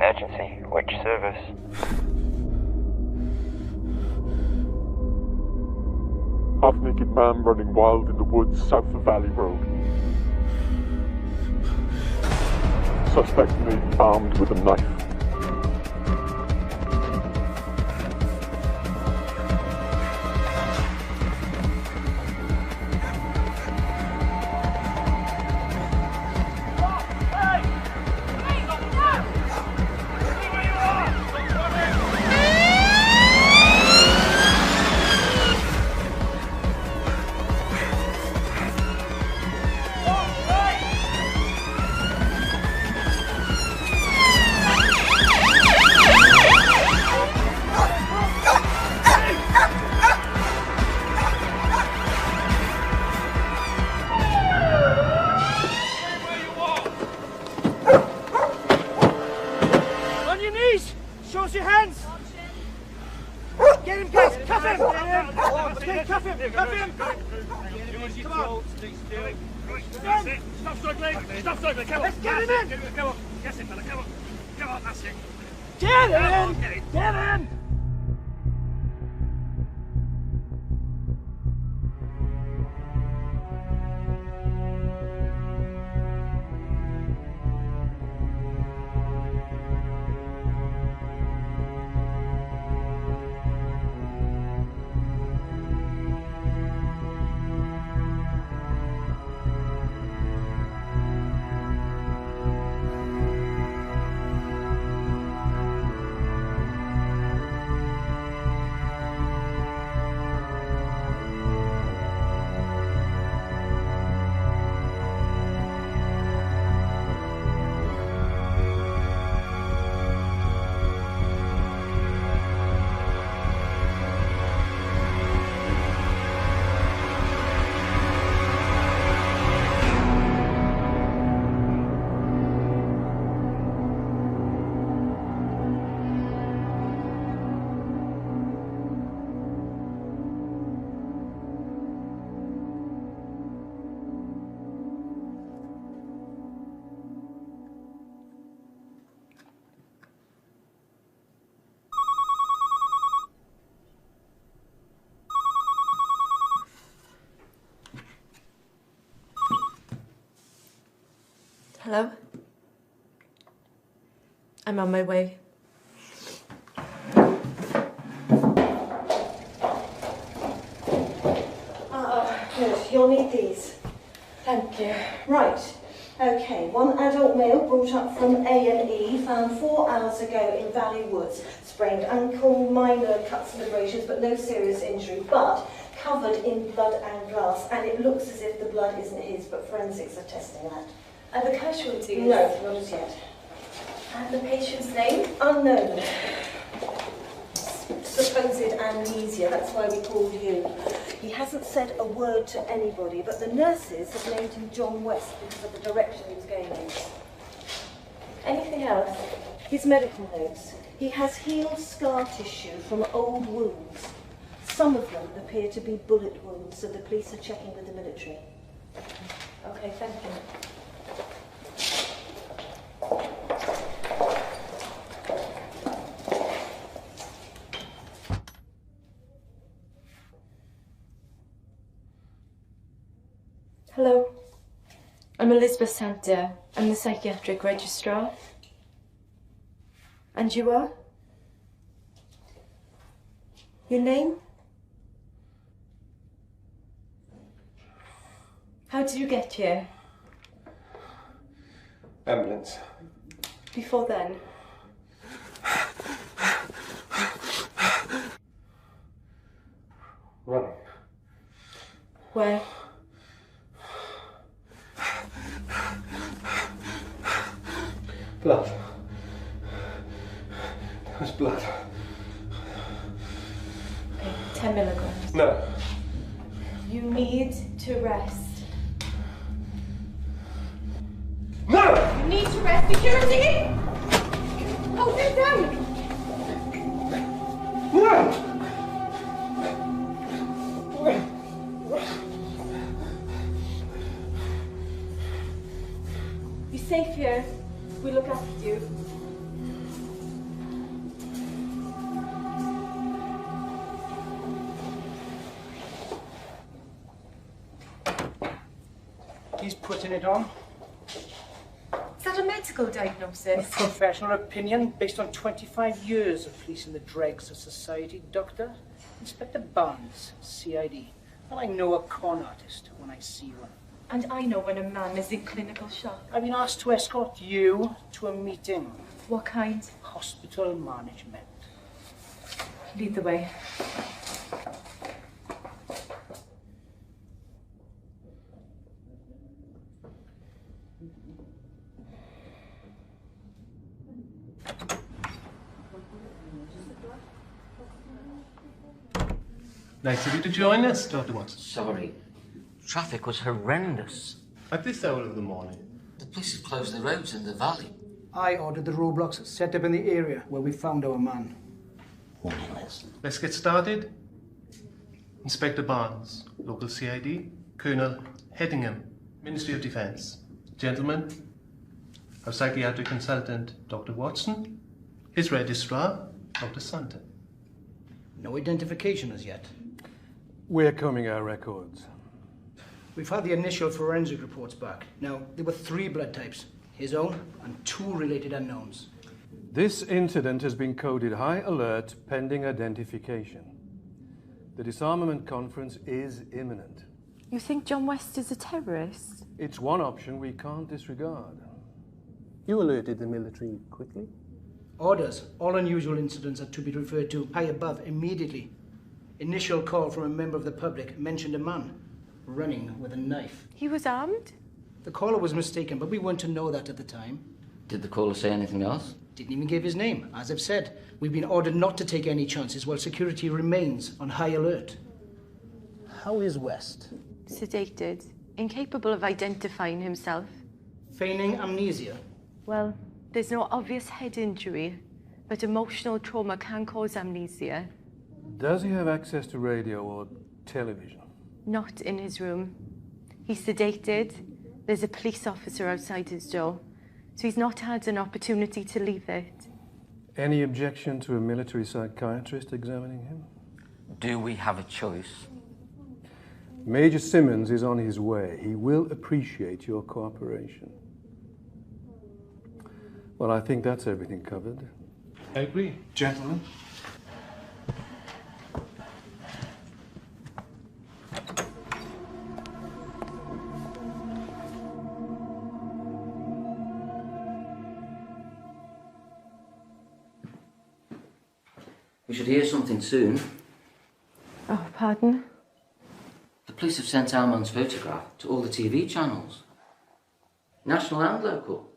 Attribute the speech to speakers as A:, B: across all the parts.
A: Emergency, which service?
B: Half-naked man running wild in the woods south of Valley Road. Suspect may be armed with a knife.
C: Hello? I'm on my way.
D: Good. You'll need these. Thank you. Right. Okay. One adult male brought up from A&E, found 4 hours ago in Valley Woods. Sprained ankle, minor cuts and abrasions, but no serious injury. But covered in blood and glass, and it looks as if the blood isn't his, but forensics are testing that.
C: Are the casualties?
D: No, not as yet.
C: And the patient's name?
D: Unknown. Supposed amnesia, that's why we called you. He hasn't said a word to anybody, but the nurses have named him John West because of the direction he was going in.
C: Anything else?
D: His medical notes. He has healed scar tissue from old wounds. Some of them appear to be bullet wounds, so the police are checking with the military.
C: Okay, thank you. Hello. I'm Elizabeth Santa. I'm the psychiatric registrar. And you are? Your name? How did you get here?
E: Ambulance.
C: Before then?
E: Running.
C: Where?
E: Blood. There was blood.
C: Okay, 10 milligrams.
E: No.
C: You need to rest.
E: No!
C: You need to rest. Security! Hold it down!
E: No!
C: You're safe here. We look after you.
A: He's putting it on.
C: Is that a medical diagnosis?
A: Professional opinion based on 25 years of policing the dregs of society, Doctor. Inspector Barnes, CID. Well, I know a con artist when I see one.
C: And I know when a man is in clinical shock.
A: I've been asked to escort you to a meeting.
C: What kind?
A: Hospital management.
C: Lead the way.
F: Nice of you to join us, Dr. Watson.
G: Sorry. Traffic was horrendous.
F: At this hour of the morning.
G: The police have closed the roads in the valley.
A: I ordered the roadblocks set up in the area where we found our man.
F: Let's get started. Inspector Barnes, local CID. Colonel Headingham, Ministry of Defence. Gentlemen, our psychiatric consultant, Dr. Watson. His registrar, Dr. Sutton.
A: No identification as yet.
H: We're combing our records.
A: We've had the initial forensic reports back. Now, there were 3 blood types. His own and 2 related unknowns.
H: This incident has been coded high alert pending identification. The disarmament conference is imminent.
I: You think John West is a terrorist?
H: It's one option we can't disregard.
F: You alerted the military quickly?
A: Orders. All unusual incidents are to be referred to high above immediately. Initial call from a member of the public mentioned a man running with a knife.
I: He was armed?
A: The caller was mistaken, but we weren't to know that at the time.
G: Did the caller say anything else?
A: Didn't even give his name. As I've said, we've been ordered not to take any chances while security remains on high alert. How is West?
I: Sedated, incapable of identifying himself.
A: Feigning amnesia.
I: Well, there's no obvious head injury, but emotional trauma can cause amnesia.
H: Does he have access to radio or television?
I: Not in his room. He's sedated. There's a police officer outside his door, so he's not had an opportunity to leave it.
H: Any objection to a military psychiatrist examining him?
G: Do we have a choice?
H: Major Simmons is on his way. He will appreciate your cooperation. Well, I think that's everything covered.
F: I agree.
H: Gentlemen.
G: We should hear something soon.
I: Oh, pardon?
G: The police have sent our man's photograph to all the TV channels. National and local.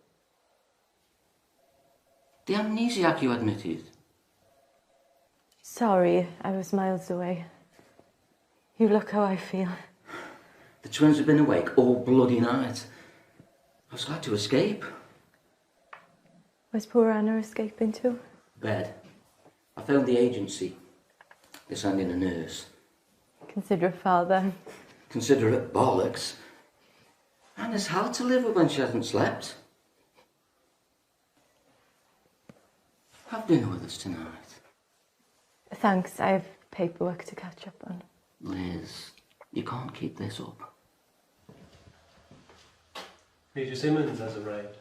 G: The amnesiac you admitted.
I: Sorry, I was miles away. You look how I feel.
G: The twins have been awake all bloody night. I was glad to escape.
I: Where's poor Anna escaping to?
G: Bed. I phoned the agency. They're sending a nurse.
I: Considerate father.
G: Considerate bollocks. Anna's hard to live with when she hasn't slept. Have dinner with us tonight.
I: Thanks, I have paperwork to catch up on.
G: Liz, you can't keep this up.
F: Major Simmons has arrived.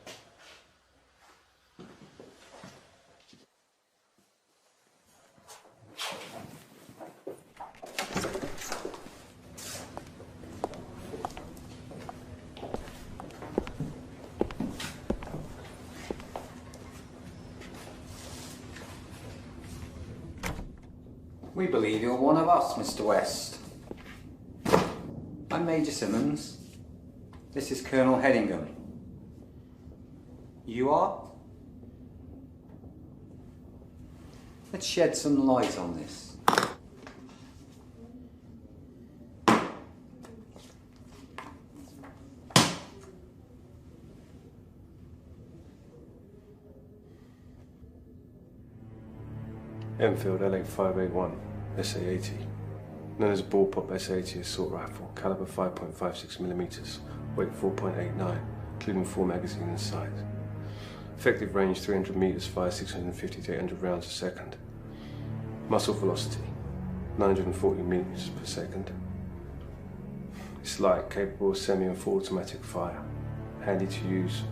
J: We believe you're one of us, Mr. West. I'm Major Simmons. This is Colonel Headingham. You are? Let's shed some light on this.
E: Enfield LA581, SA-80. Known as Bullpup SA-80 assault rifle, caliber 5.56mm, weight 4.89, including 4 magazines inside. Effective range 300 meters, fire 650 to 800 rounds a second. Muzzle velocity 940 meters per second. It's light, capable of semi and full automatic fire. Handy to use.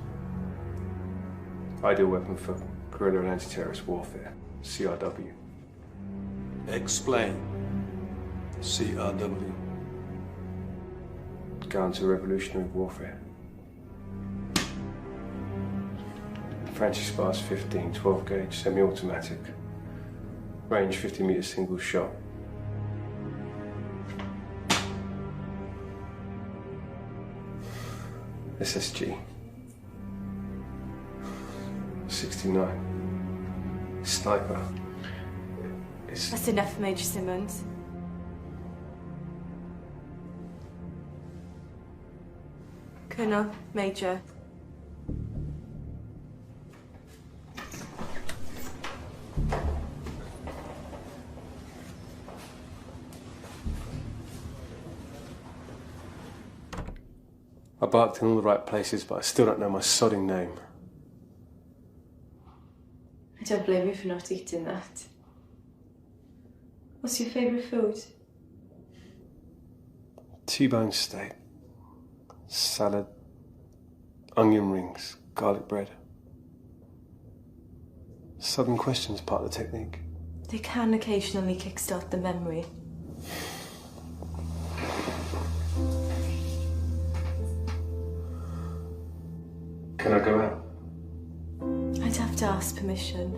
E: Ideal weapon for guerrilla and anti-terrorist warfare. CRW.
H: Explain. CRW.
E: Counter-revolutionary warfare. Francis Spars 15, 12 gauge, semi-automatic. Range 50 meters single shot. SSG. 69. Sniper.
I: That's enough, Major Simmons. Colonel, Major.
E: I barked in all the right places, but I still don't know my sodding name.
I: I don't blame you for not eating that. What's your favourite food?
E: T-bone steak, salad, onion rings, garlic bread. Sudden questions part of the technique.
I: They can occasionally kickstart the memory.
E: Can I go out?
I: I'd have to ask permission.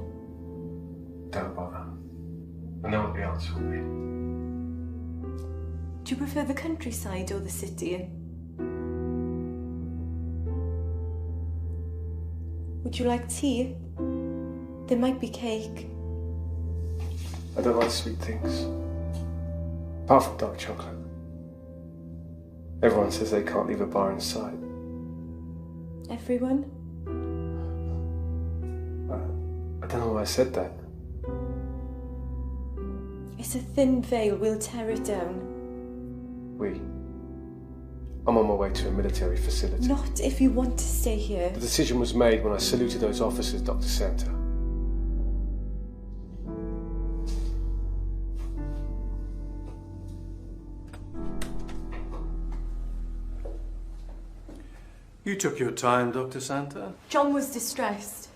E: Don't bother. I know what the answer will be.
I: Do you prefer the countryside or the city? Would you like tea? There might be cake.
E: I don't like sweet things. Apart from dark chocolate. Everyone says they can't leave a bar in sight.
I: Everyone?
E: I don't know why I said that.
I: It's a thin veil, we'll tear it down.
E: I'm on my way to a military facility.
I: Not if you want to stay here.
E: The decision was made when I saluted those officers, Dr. Santa.
H: You took your time, Dr. Santa.
I: John was distressed.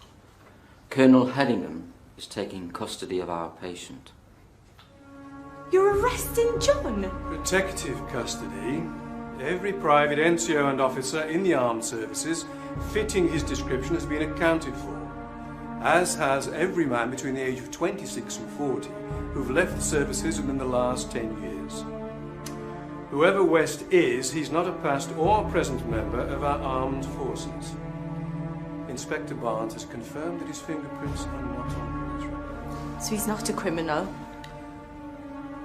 G: Colonel Hedingham is taking custody of our patient.
I: You're arresting John?
H: Protective custody. Every private, NCO and officer in the armed services fitting his description has been accounted for, as has every man between the age of 26 and 40 who've left the services within the last 10 years. Whoever West is, he's not a past or present member of our armed forces. Inspector Barnes has confirmed that his fingerprints are not on his record.
I: So he's not a criminal?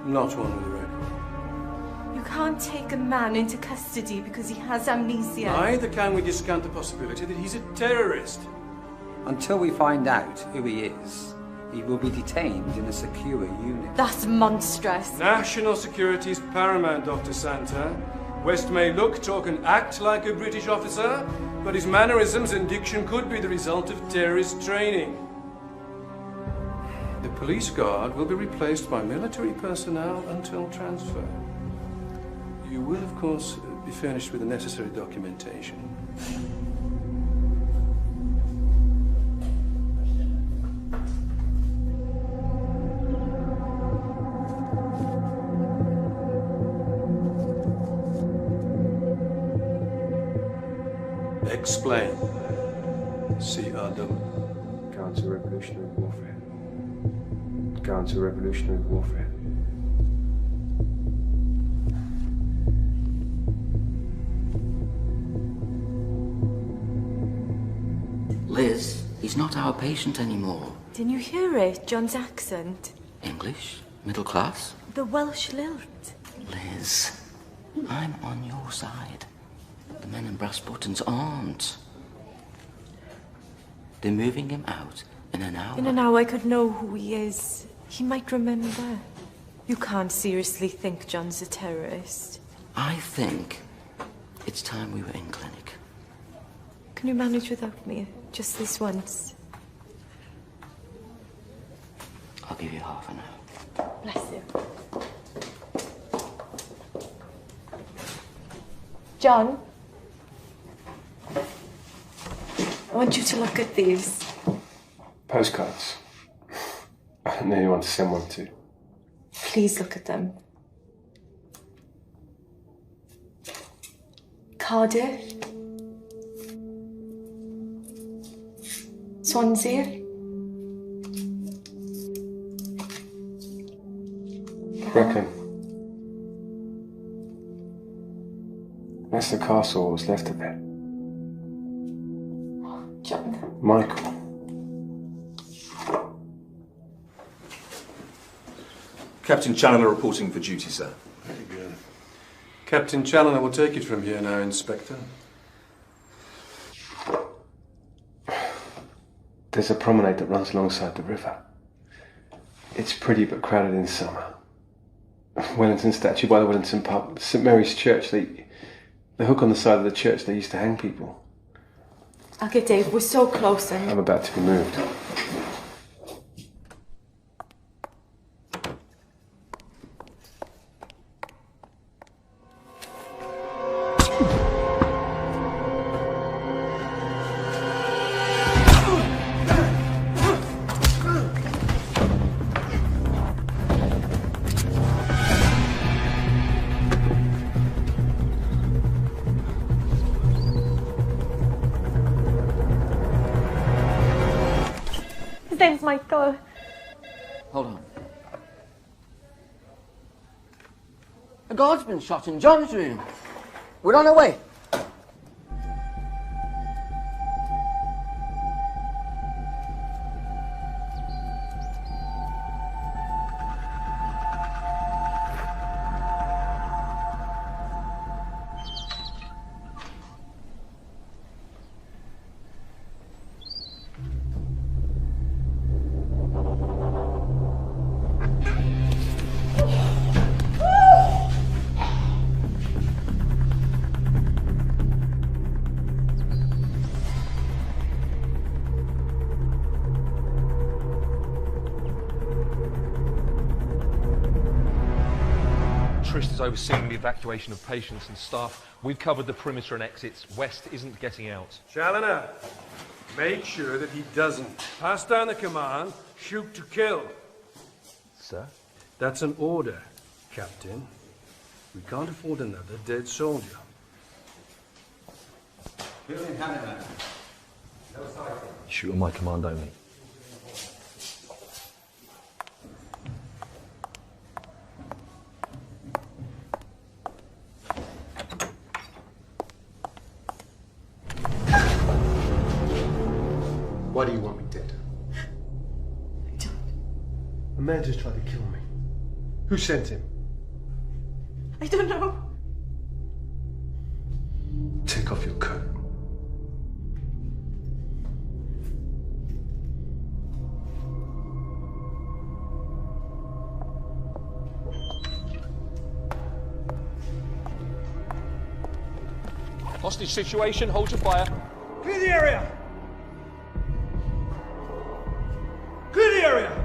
H: Not one with a record.
I: You can't take a man into custody because he has amnesia.
H: Neither can we discount the possibility that he's a terrorist.
J: Until we find out who he is, he will be detained in a secure unit.
I: That's monstrous.
H: National security is paramount, Dr. Santa. West may look, talk and act like a British officer, but his mannerisms and diction could be the result of terrorist training. The police guard will be replaced by military personnel until transfer. You will, of course, be furnished with the necessary documentation. Explain. CRW.
E: Counter-revolutionary warfare. Counter-revolutionary warfare.
G: Liz, he's not our patient anymore.
I: Didn't you hear it? John's accent.
G: English? Middle class?
I: The Welsh lilt.
G: Liz, I'm on your side. The men in brass buttons aren't. They're moving him out in an hour.
I: In an hour I could know who he is. He might remember. You can't seriously think John's a terrorist.
G: I think it's time we were in clinic.
I: Can you manage without me? Just this once?
G: I'll give you half an hour.
I: Bless you. John, I want you to look at these.
E: Postcards. I don't know anyone to send one to.
I: Please look at them. Cardiff. Swansea.
E: Brecon. That's the castle, what was left of it.
I: John.
E: Michael.
K: Captain Challoner reporting for duty, sir.
H: Very good. Captain Challoner will take it from here now, Inspector.
E: There's a promenade that runs alongside the river. It's pretty but crowded in summer. Wellington statue by the Wellington pub, St Mary's Church, the hook on the side of the church they used to hang people.
I: Okay, Dave, we're so close and...
E: I'm about to be moved.
I: His name's Michael.
G: Hold on. A guard's been shot in John's room. We're on our way.
L: Is overseeing the evacuation of patients and staff. We've covered the perimeter and exits. West isn't getting out.
H: Challoner, make sure that he doesn't. Pass down the command, shoot to kill.
L: Sir?
H: That's an order, Captain. We can't afford another dead soldier.
L: Shoot on my command only.
F: Why do you want me dead?
I: I don't.
F: A man just tried to kill me. Who sent him?
I: I don't know.
F: Take off your coat.
L: Hostage situation, hold your fire.
H: Clear the area! Clear the area!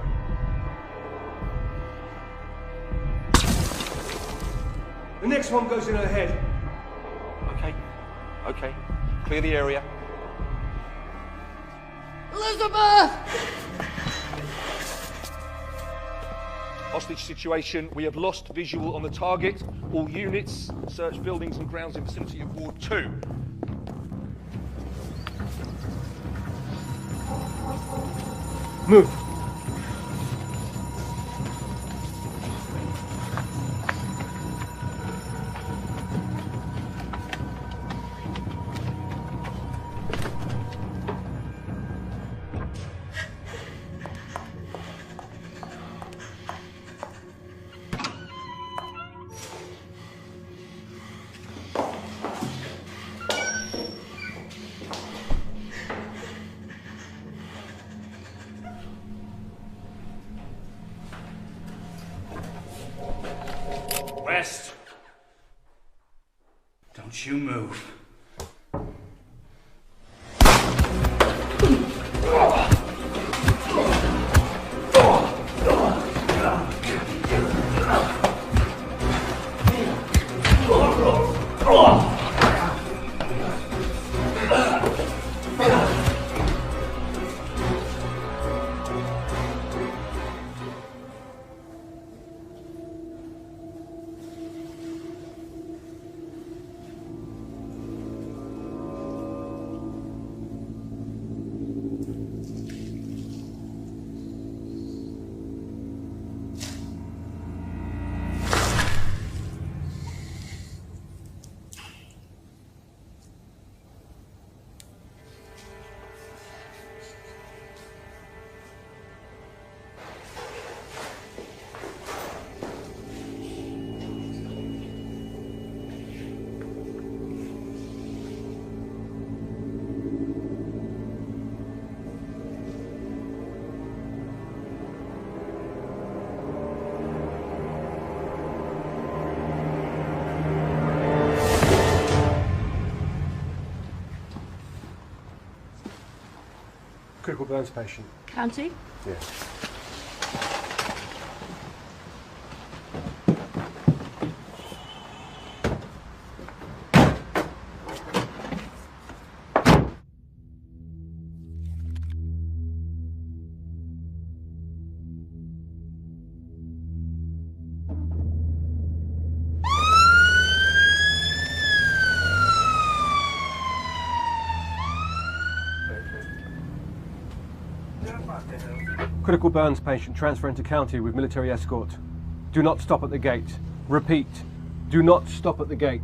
H: The next one goes in ahead.
L: Okay. Clear the area.
G: Elizabeth!
L: Hostage situation. We have lost visual on the target. All units, search buildings and grounds in vicinity of Ward 2.
F: Move.
H: West. Don't you move.
F: Critical burns patient.
C: County?
F: Yeah. Critical burns patient transferring to county with military escort. Do not stop at the gate. Repeat, do not stop at the gate.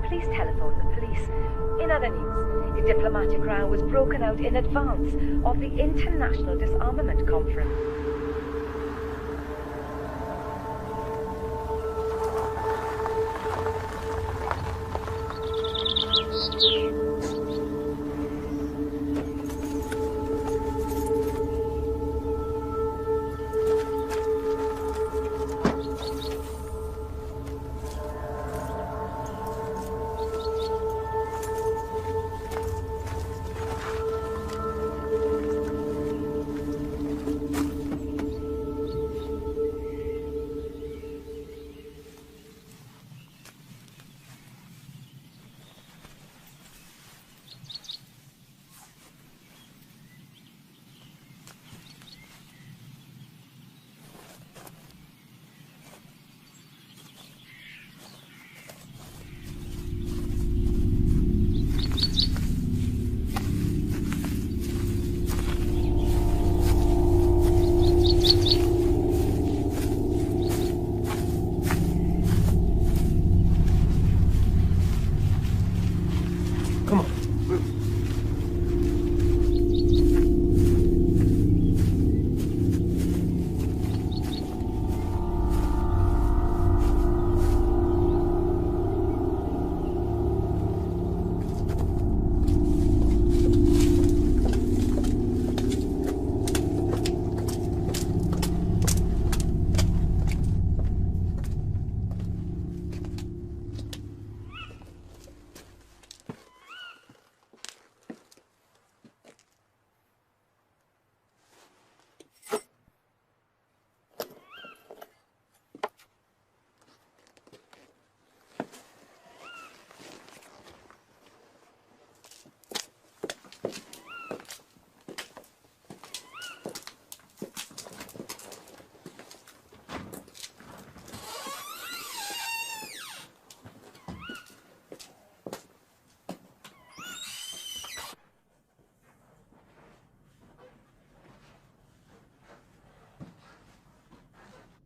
M: Please telephone the police. In other news, a diplomatic row was broken out in advance of the International Disarmament Conference.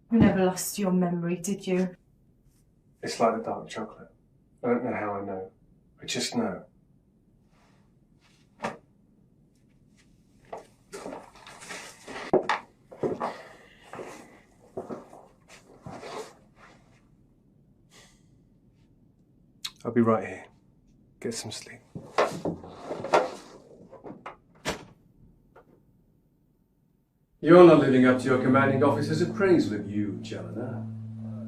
I: You never lost your memory, did you?
E: It's like the dark chocolate. I don't know how I know. I just know. I'll be right here. Get some sleep.
H: You're not living up to your commanding officer's appraisal of you, Challoner.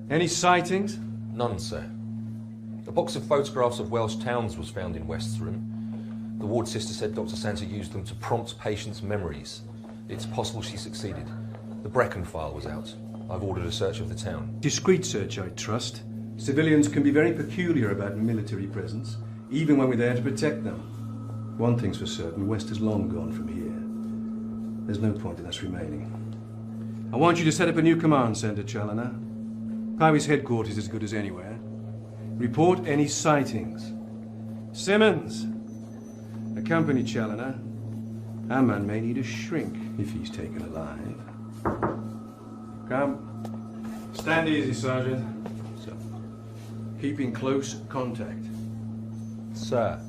H: Any sightings?
L: None, sir. A box of photographs of Welsh towns was found in West's room. The ward sister said Dr. Santa used them to prompt patients' memories. It's possible she succeeded. The Brecon file was out. I've ordered a search of the town.
H: Discreet search, I trust. Civilians can be very peculiar about military presence, even when we're there to protect them. One thing's for certain, West is long gone from here. There's no point in us remaining. I want you to set up a new command centre, Challoner. Powys headquarters is as good as anywhere. Report any sightings. Simmons, accompany Challoner. Our man may need a shrink if he's taken alive. Come. Stand easy, Sergeant. So, keep in close contact.
L: Sir.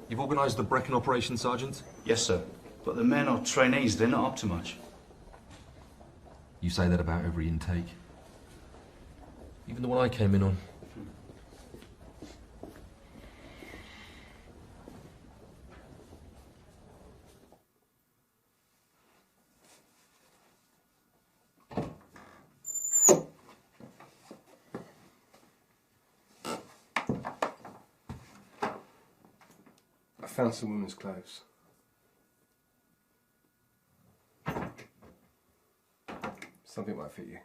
L: You've organised the Brecon operation, Sergeant?
K: Yes, sir. But the men are trainees, they're not up to much.
L: You say that about every intake. Even the one I came in on.
E: I found some women's clothes. Something might fit you.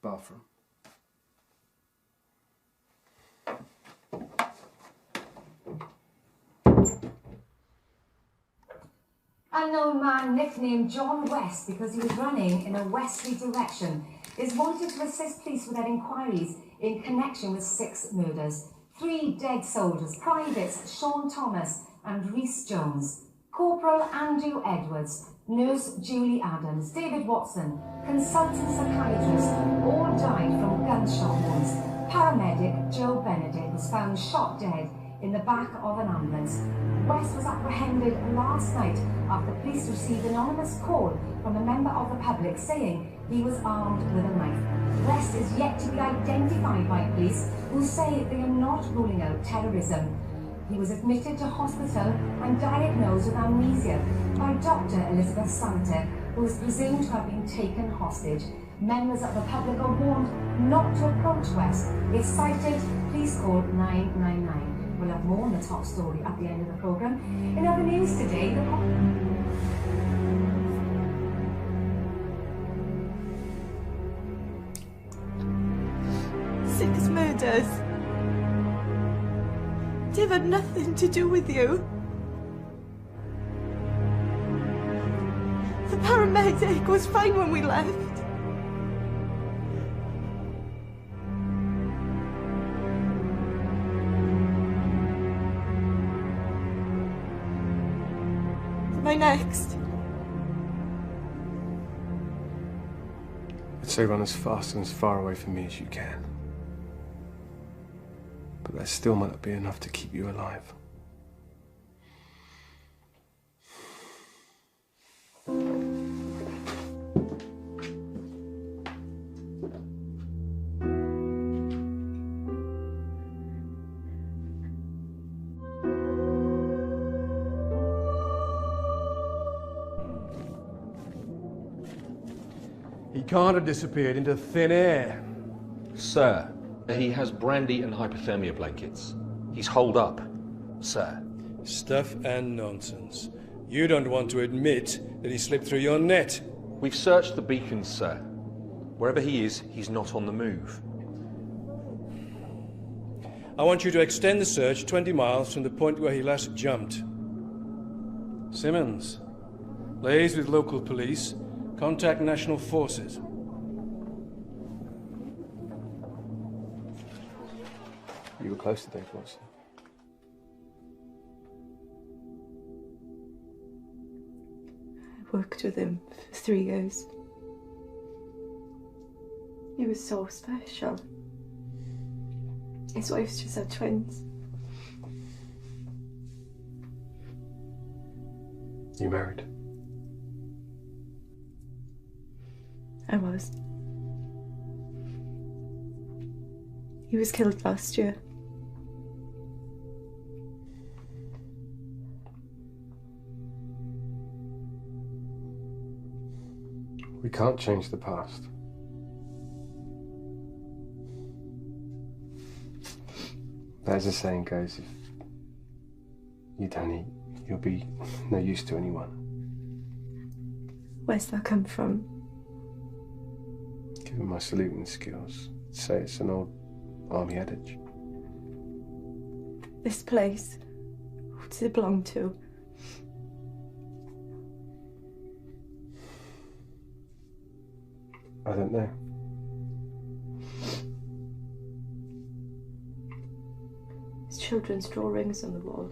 E: Bathroom.
N: Unknown man nicknamed John West because he was running in a westerly direction is wanted to assist police with their inquiries in connection with 6 murders. 3 dead soldiers, privates Sean Thomas and Rhys Jones, Corporal Andrew Edwards, Nurse Julie Adams, David Watson, consultant psychiatrist, all died from gunshot wounds. Paramedic Joe Benedict was found shot dead in the back of an ambulance. West was apprehended last night after police received an anonymous call from a member of the public saying he was armed with a knife. West is yet to be identified by police, who say they are not ruling out terrorism. He was admitted to hospital and diagnosed with amnesia by Dr. Elizabeth Santa, who is presumed to have been taken hostage. Members of the public are warned not to approach West. If cited, please call 999. We'll have more on the top story at the end of the programme. In other news today,
I: 6 murders. They've had nothing to do with you. The paramedic was fine when we left. Am I next?
E: I'd say run as fast and as far away from me as you can. But that still might not be enough to keep you alive.
H: He can't have disappeared into thin air.
L: Sir, he has brandy and hypothermia blankets. He's holed up, sir.
H: Stuff and nonsense. You don't want to admit that he slipped through your net.
L: We've searched the beacons, sir. Wherever he is, he's not on the move.
H: I want you to extend the search 20 miles from the point where he last jumped. Simmons, liaise with local police. Contact national forces.
E: You were close to Dave Watson.
I: I worked with him for 3 years. He was so special. His wife's just had twins.
E: You married?
I: I was. He was killed last year.
E: We can't change the past. But as the saying goes, if you don't eat, you'll be no use to anyone.
I: Where's that come from?
E: Given my saluting skills, I'd say it's an old army adage.
I: This place, who does it belong to?
E: I don't know.
I: There's children's drawings on the wall.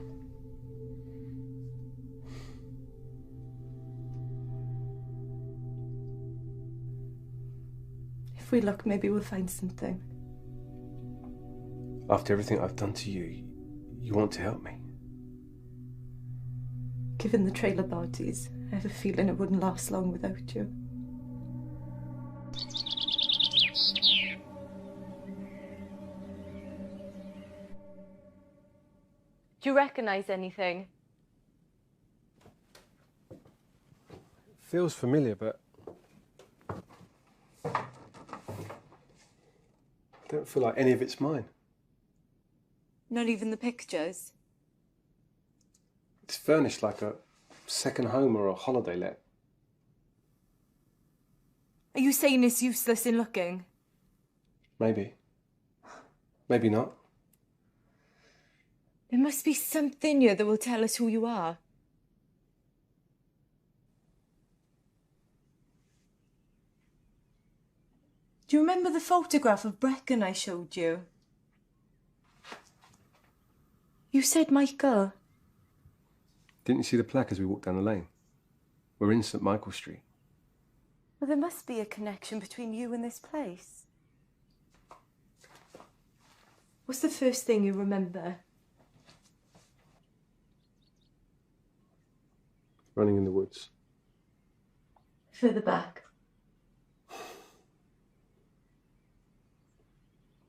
I: If we look, maybe we'll find something.
E: After everything I've done to you, you want to help me?
I: Given the trailer bodies, I have a feeling it wouldn't last long without you. Do you recognise anything?
E: Feels familiar, but I don't feel like any of it's mine.
I: Not even the pictures?
E: It's furnished like a second home or a holiday let.
I: Are you saying it's useless in looking?
E: Maybe. Maybe not.
I: There must be something here that will tell us who you are. Do you remember the photograph of Brecon I showed you? You said Michael.
E: Didn't you see the plaque as we walked down the lane? We're in St Michael Street.
I: Well, there must be a connection between you and this place. What's the first thing you remember?
E: Running in the woods.
I: Further back.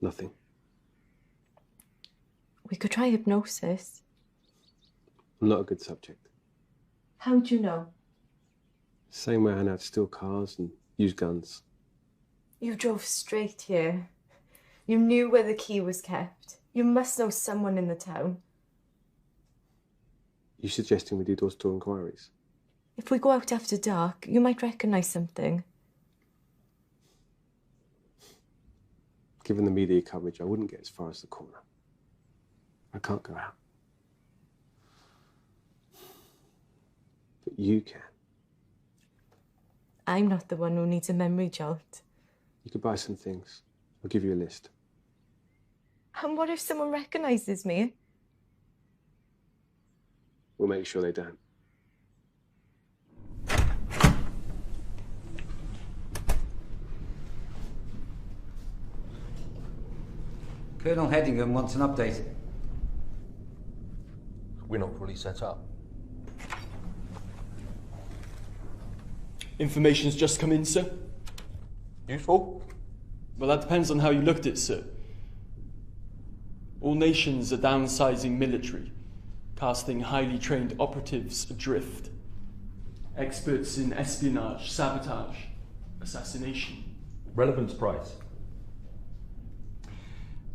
E: Nothing.
I: We could try hypnosis.
E: I'm not a good subject.
I: How do you know?
E: Same way I know how to steal cars and use guns.
I: You drove straight here. You knew where the key was kept. You must know someone in the town.
E: You suggesting we do door-to-door inquiries?
I: If we go out after dark, you might recognise something.
E: Given the media coverage, I wouldn't get as far as the corner. I can't go out. But you can.
I: I'm not the one who needs a memory jolt.
E: You could buy some things. I'll give you a list.
I: And what if someone recognises me?
E: We'll make sure they don't.
J: Colonel Headingham wants an update.
L: We're not fully set up.
O: Information's just come in, sir.
L: Useful?
O: Well, that depends on how you looked at it, sir. All nations are downsizing military, casting highly trained operatives adrift. Experts in espionage, sabotage, assassination.
L: Relevance price.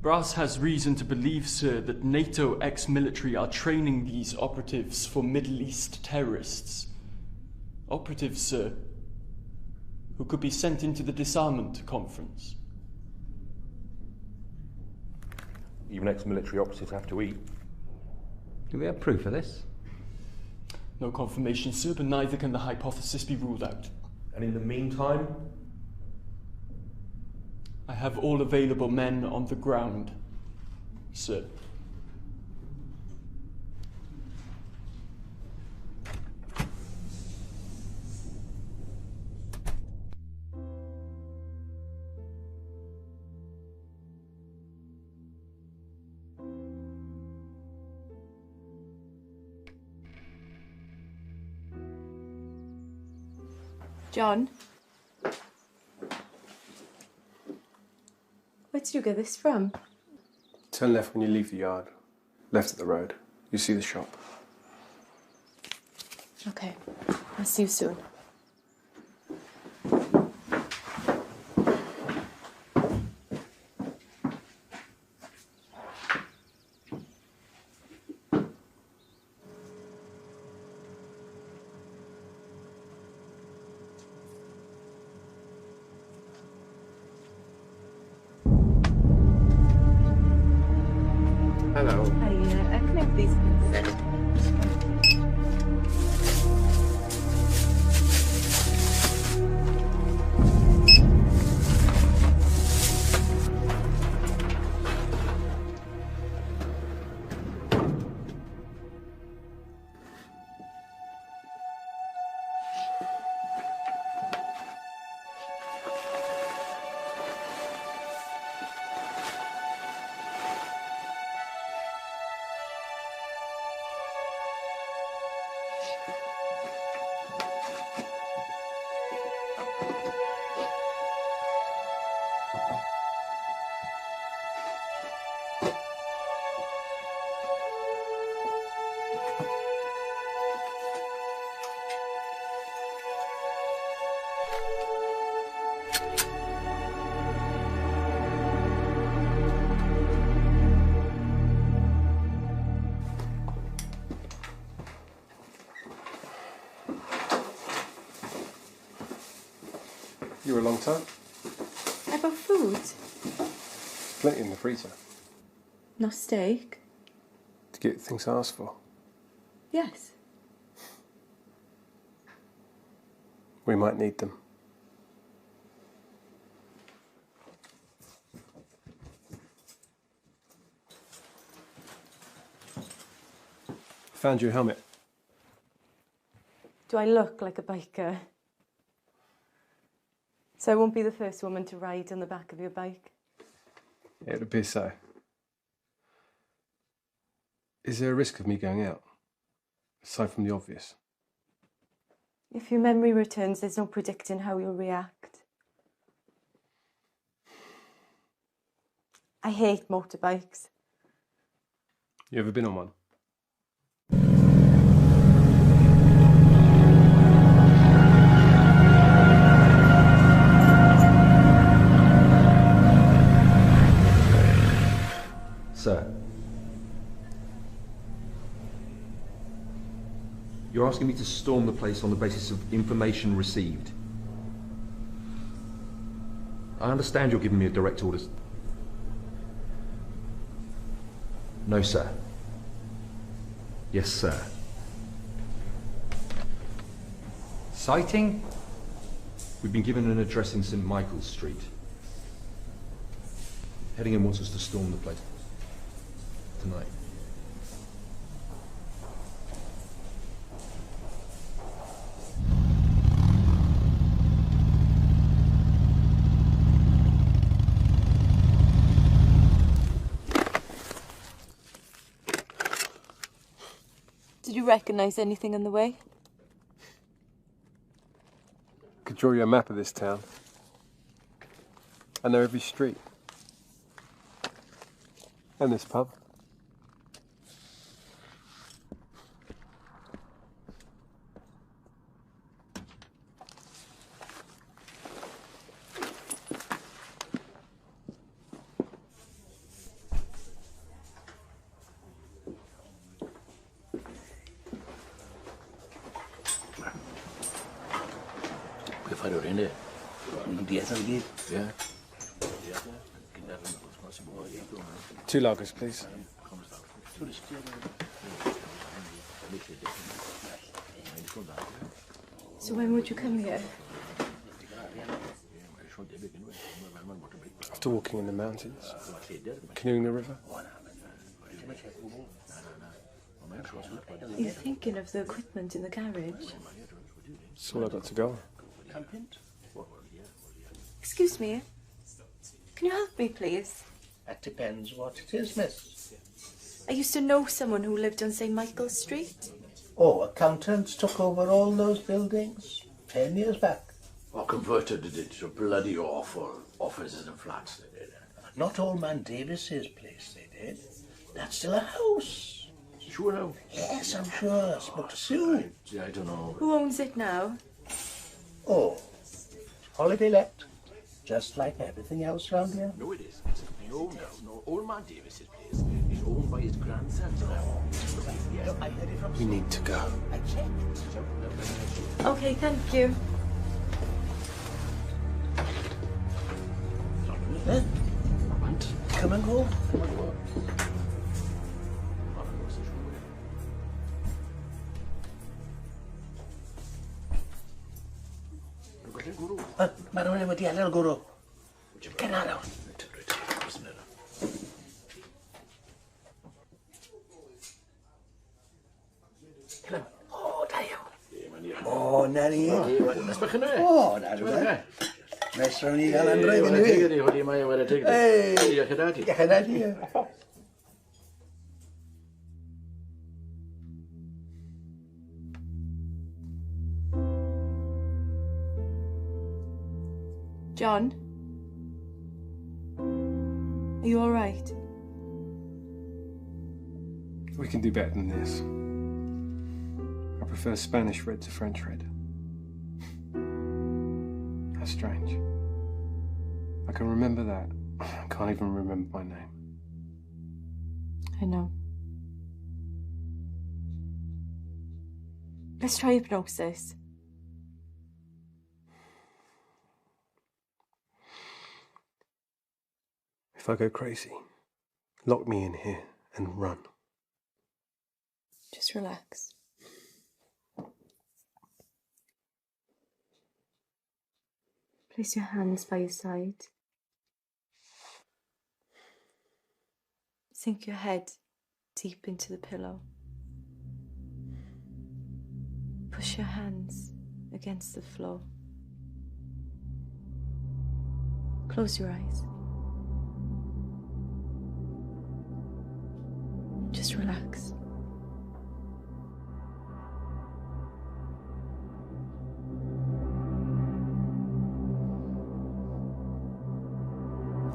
O: Brass has reason to believe, sir, that NATO ex-military are training these operatives for Middle East terrorists. Operatives, sir, who could be sent into the disarmament conference.
L: Even ex-military operatives have to eat.
J: Do we have proof of this?
O: No confirmation, sir, but neither can the hypothesis be ruled out.
L: And in the meantime?
O: I have all available men on the ground, sir.
I: John? Where did you get this from?
E: Turn left when you leave the yard. Left at the road. You see the shop.
I: Okay, I'll see you soon.
E: Hello.
I: Hi, can I have these, please?
E: You were a long time.
I: About food?
E: Plenty in the freezer.
I: No steak?
E: To get things I asked for.
I: Yes.
E: We might need them. Found your helmet.
I: Do I look like a biker? So I won't be the first woman to ride on the back of your bike?
E: It would appear so. Is there a risk of me going out? Aside from the obvious.
I: If your memory returns, there's no predicting how you'll react. I hate motorbikes.
E: You ever been on one?
L: Sir, you're asking me to storm the place on the basis of information received. I understand you're giving me a direct orders. No, sir. Yes, sir.
J: Sighting?
L: We've been given an address in St. Michael's Street. Headingham wants us to storm the place tonight.
I: Did you recognise anything on the way?
E: Could draw you a map of this town. I know every street. And this pub.
P: Yeah.
E: 2 lagers, please.
I: So when would you come here?
E: After walking in the mountains, canoeing the river.
I: Are you thinking of the equipment in the garage?
E: That's all I got to go on.
I: Excuse me. Can you help me, please?
P: That depends what it is, miss.
I: I used to know someone who lived on St. Michael's Street.
P: Oh, accountants took over all those buildings 10 years back. Or converted it into bloody awful offices and flats, they did. Not old man Davis's place, they did. That's still a house.
L: Sure now?
P: Yes, I'm sure. I spoke to Sue.
L: I don't know.
I: Who owns it now?
P: Oh, holiday let. Just like everything else round here.
L: No, it is. It's not owned now. No, old man Davis's place is owned by his grandson now.
P: Yeah, I heard it from
E: We need to go.
P: I checked.
I: Okay, thank you.
P: Come and go. Ma'n wedi adael gwrw. Genna nawr. O, da iawn. O, na ni.
L: Nes bach yna?
P: O, na rhywbeth. Nes rhawn ni gael androedd yn ni.
L: Hwdi mae o wedi teglu.
P: Ei,
L: Diolch yn dadi.
P: diolch yn dadi.
I: John? Are you all right?
E: We can do better than this. I prefer Spanish red to French red. How strange. I can remember that. I can't even remember my name.
I: I know. Let's try hypnosis.
E: If I go crazy, lock me in here and run.
I: Just relax. Place your hands by your side. Sink your head deep into the pillow. Push your hands against the floor. Close your eyes. Just relax.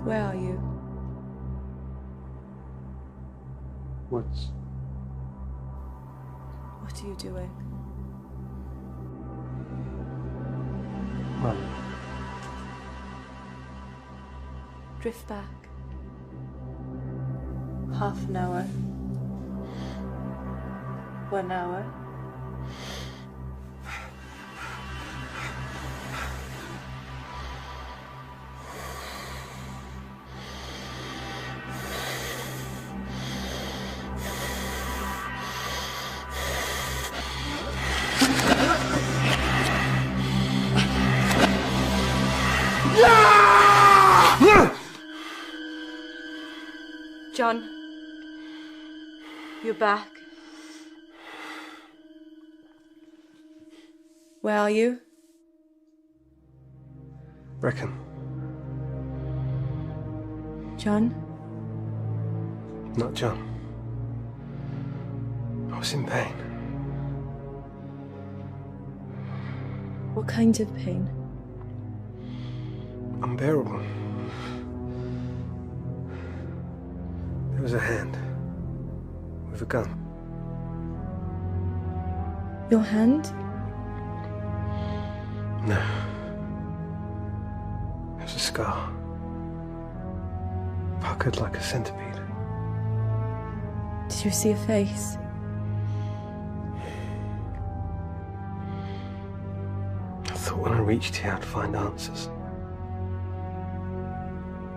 I: Where are you?
E: Woods.
I: What are you doing?
E: Run.
I: Drift back. Half an hour. 1 hour. John, you're back. Where are you?
E: Reckon.
I: John?
E: Not John. I was in pain.
I: What kind of pain?
E: Unbearable. There was a hand with a gun.
I: Your hand?
E: No. It was a scar. Puckered like a centipede.
I: Did you see a face?
E: I thought when I reached here I'd find answers.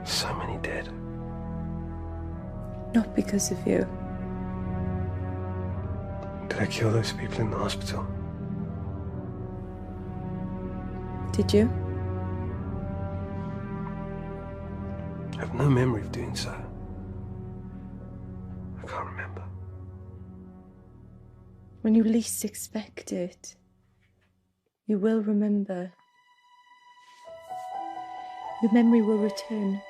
E: So many dead.
I: Not because of you.
E: Did I kill those people in the hospital?
I: Did you?
E: I have no memory of doing so. I can't remember.
I: When you least expect it, you will remember. Your memory will return.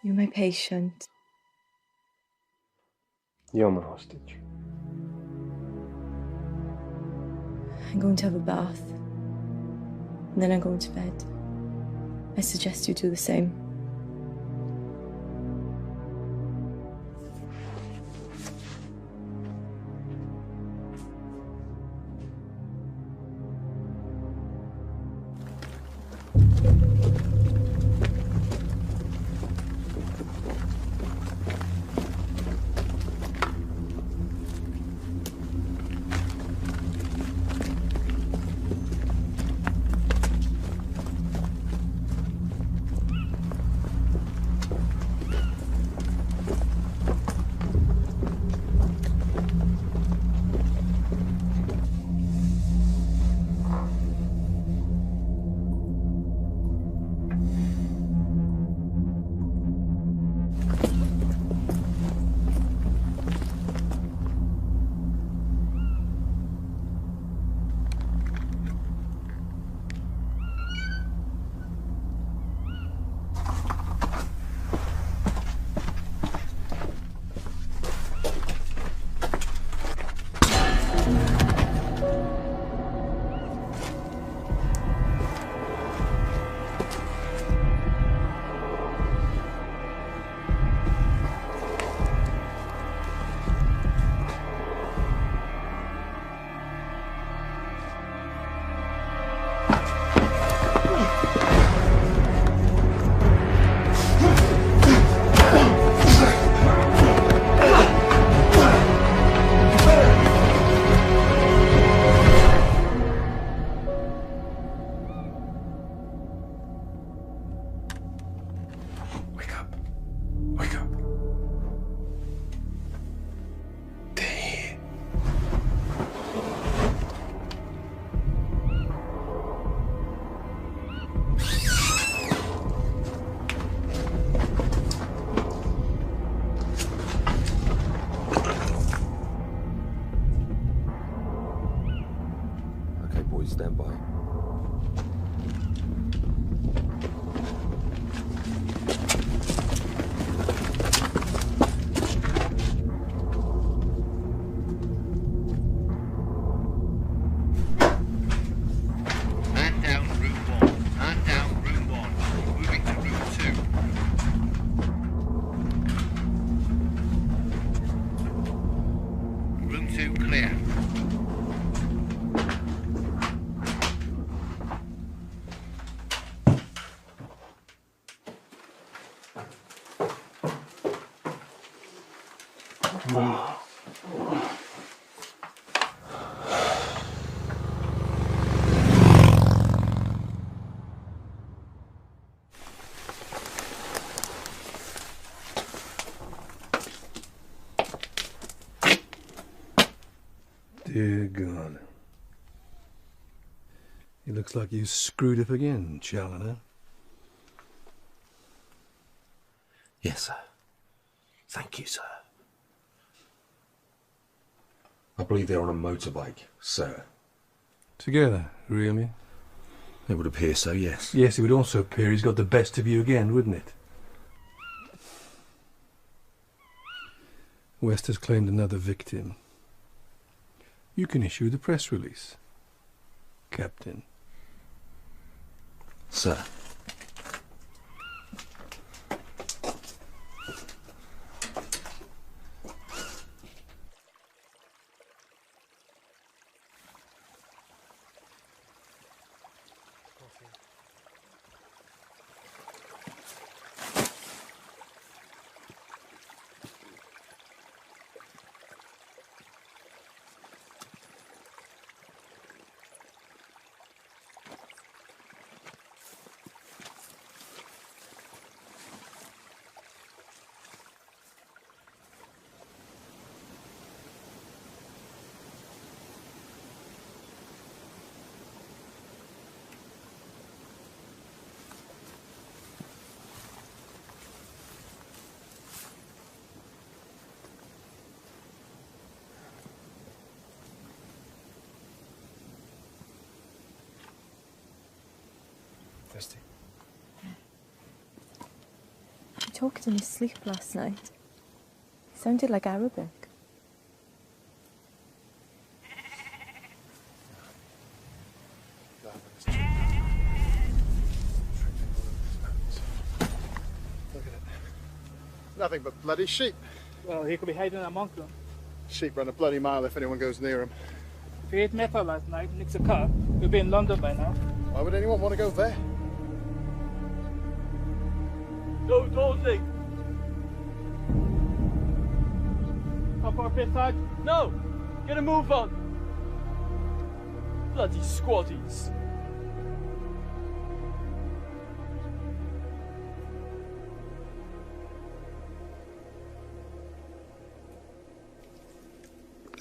I: You're my patient.
E: You're my hostage.
I: I'm going to have a bath. And then I'm going to bed. I suggest you do the same.
L: Stand by.
Q: Man down room 1. Man down room 1. Moving to room 2. Room 2 clear.
H: Dear God. It looks like you screwed up again, Challoner.
L: Yes, sir. Thank you, sir. I believe they're on a motorbike, sir.
H: Together, really?
L: It would appear so, yes.
H: Yes, it would also appear he's got the best of you again, wouldn't it? West has claimed another victim. You can issue the press release, Captain.
L: Sir.
I: He talked in his sleep last night. He sounded like Arabic.
R: Nothing but bloody sheep.
S: Well, he could be hiding amongst them.
R: Sheep run a bloody mile if anyone goes near him.
S: If he ate metal last night, nicks a car, he'll be in London by now.
R: Why would anyone want to go there?
O: No, Dorothy!
S: Come for a piss, Sarge?
O: No! Get a move on! Bloody squaddies.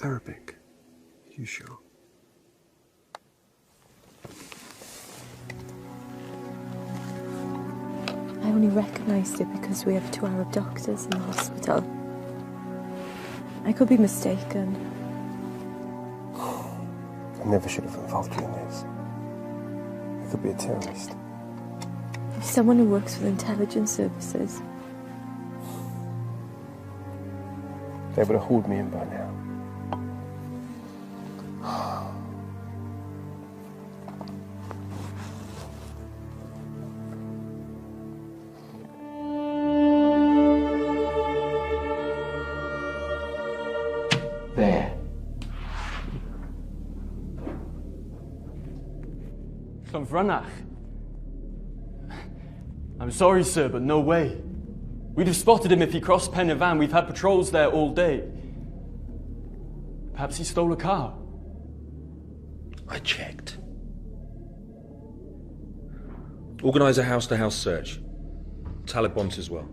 E: Arabic? You sure?
I: I only recognised it because we have 2 Arab doctors in the hospital. I could be mistaken.
E: I never should have involved you in this. You could be a terrorist.
I: If someone who works for the intelligence services.
E: They would have hauled me in by now.
G: There.
O: From Vranach. I'm sorry, sir, but no way. We'd have spotted him if he crossed Pen y Fan. We've had patrols there all day. Perhaps he stole a car.
L: I checked. Organise a house-to-house search. Talibans as well.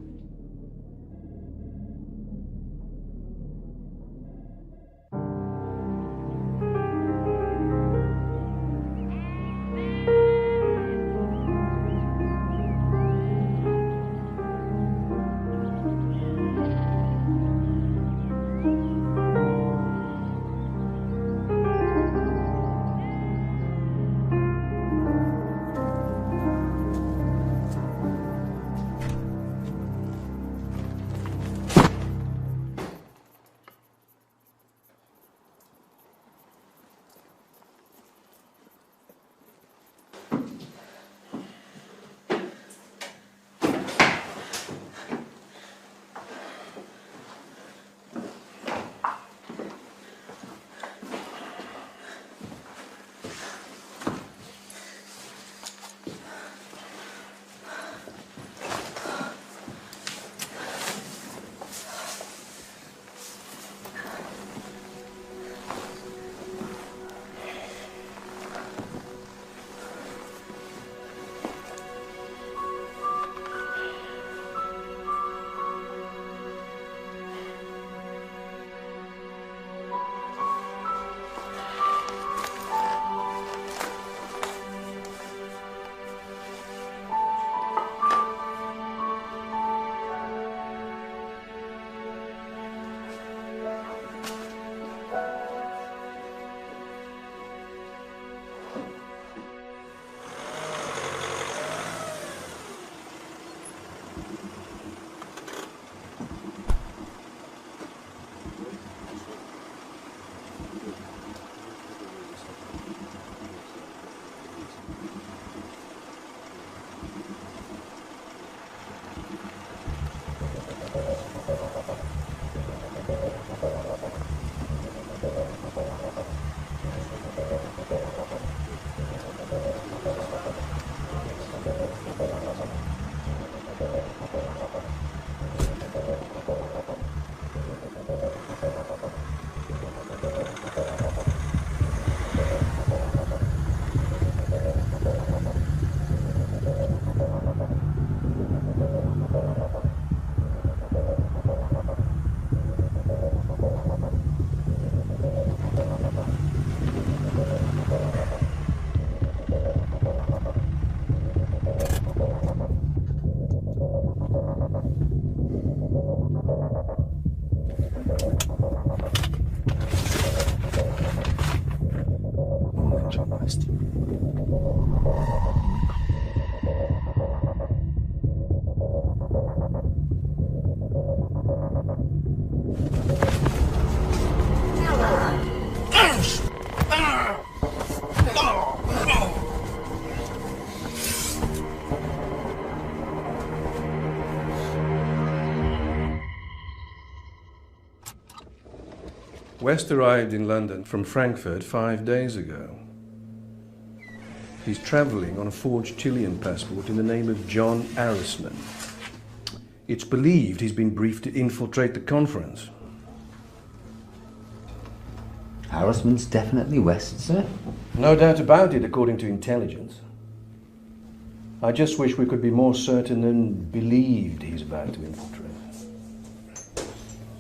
H: West arrived in London from Frankfurt 5 days ago. He's travelling on a forged Chilean passport in the name of John Arrisman. It's believed he's been briefed to infiltrate the conference.
T: Arrisman's definitely West, sir?
H: No doubt about it, according to intelligence. I just wish we could be more certain than believed he's about to infiltrate.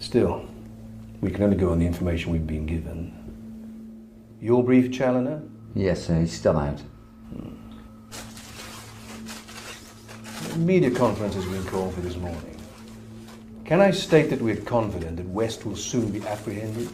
H: Still, we can only go on the information we've been given. Your brief, Challoner?
T: Yes, sir, he's still out.
H: A media conference has been called for this morning. Can I state that we're confident that West will soon be apprehended?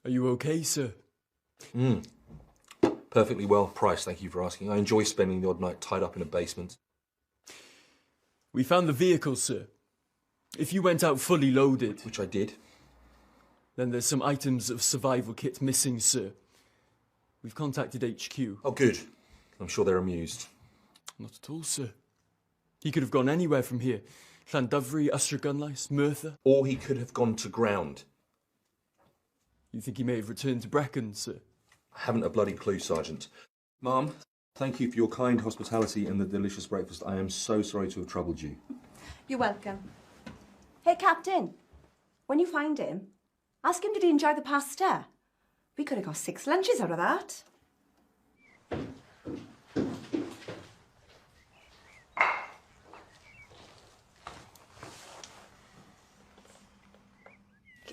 O: Are you okay, sir?
L: Perfectly well priced, thank you for asking. I enjoy spending the odd night tied up in a basement.
O: We found the vehicle, sir. If you went out fully loaded...
L: Which I did.
O: Then there's some items of survival kit missing, sir. We've contacted HQ.
L: Oh, good. I'm sure they're amused.
O: Not at all, sir. He could have gone anywhere from here. Llanddyfri, Ystrad, Merthyr.
L: Or he could have gone to ground.
O: You think he may have returned to Brecon, sir?
L: I haven't a bloody clue, Sergeant. Ma'am, thank you for your kind hospitality and the delicious breakfast. I am so sorry to have troubled you.
C: You're welcome. Hey, Captain, when you find him, ask him did he enjoy the pasta? We could have got 6 lunches out of that.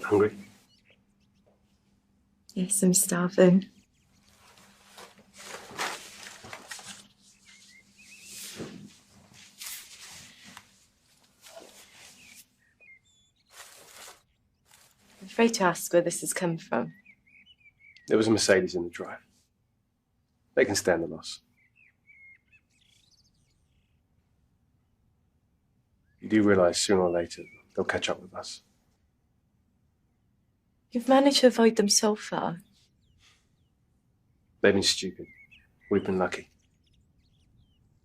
E: Hungry?
I: Yes, I'm starving. I'm afraid to ask where this has come from.
E: There was a Mercedes in the drive. They can stand the loss. You do realise sooner or later they'll catch up with us.
I: You've managed to avoid them so far.
E: They've been stupid. We've been lucky.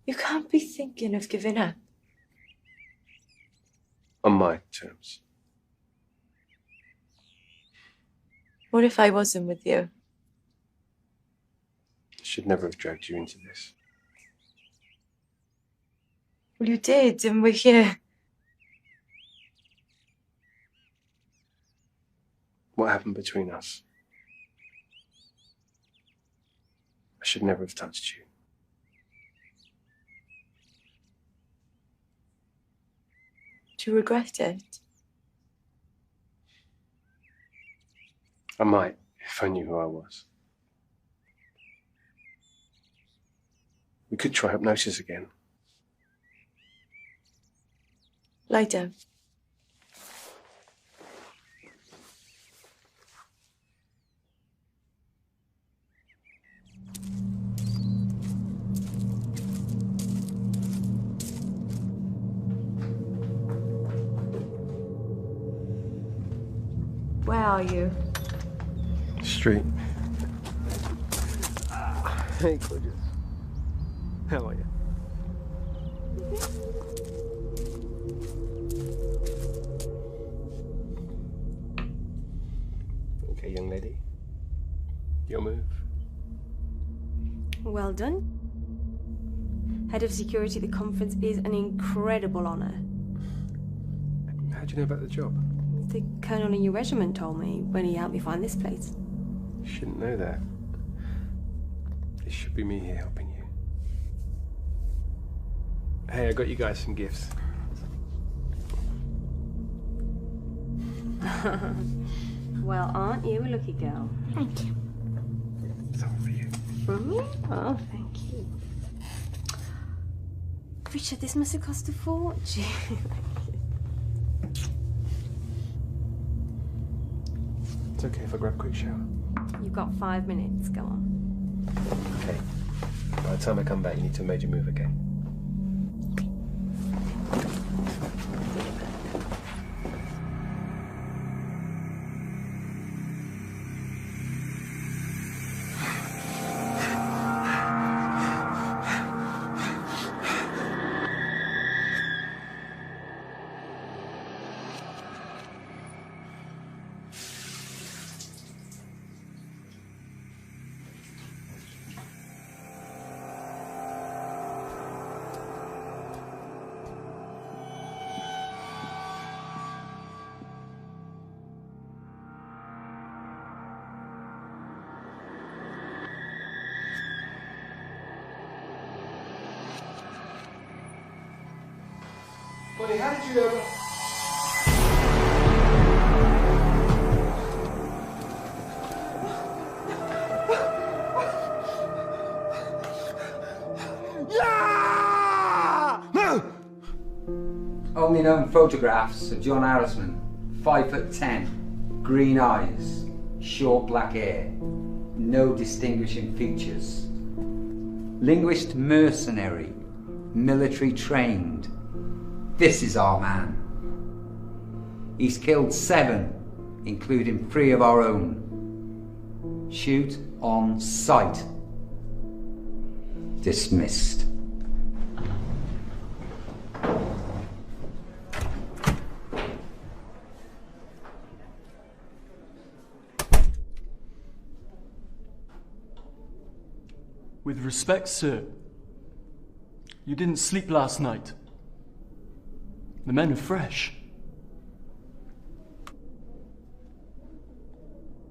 I: You can't be thinking of giving up.
E: On my terms.
I: What if I wasn't with you?
E: I should never have dragged you into this.
I: Well, you did, and we're here.
E: What happened between us? I should never have touched you.
I: Do you regret it?
E: I might, if I knew who I was. We could try hypnosis again.
I: Lie down. Where are you?
E: Street. Hey, gorgeous. How are you? Okay, young lady. Your move.
C: Well done. Head of security at the conference is an incredible honour.
E: How do you know about the job?
C: The colonel in your regiment told me when he helped me find this place.
E: You shouldn't know that. It should be me here helping you. Hey, I got you guys some gifts.
C: Well, aren't you a lucky girl?
E: Thank you. Something for you.
C: From me? Oh, thank you. Richard, this must have cost a fortune.
E: It's okay if I grab a quick shower.
C: You've got 5 minutes, go on.
E: Okay. By the time I come back, you need to have made your move, okay? Buddy, how did you ever...
J: Only known photographs of John Harrisman, 5'10", green eyes, short black hair, no distinguishing features. Linguist mercenary, military trained. This is our man. He's killed 7, including 3 of our own. Shoot on sight. Dismissed.
O: With respect, sir, you didn't sleep last night. The men are fresh.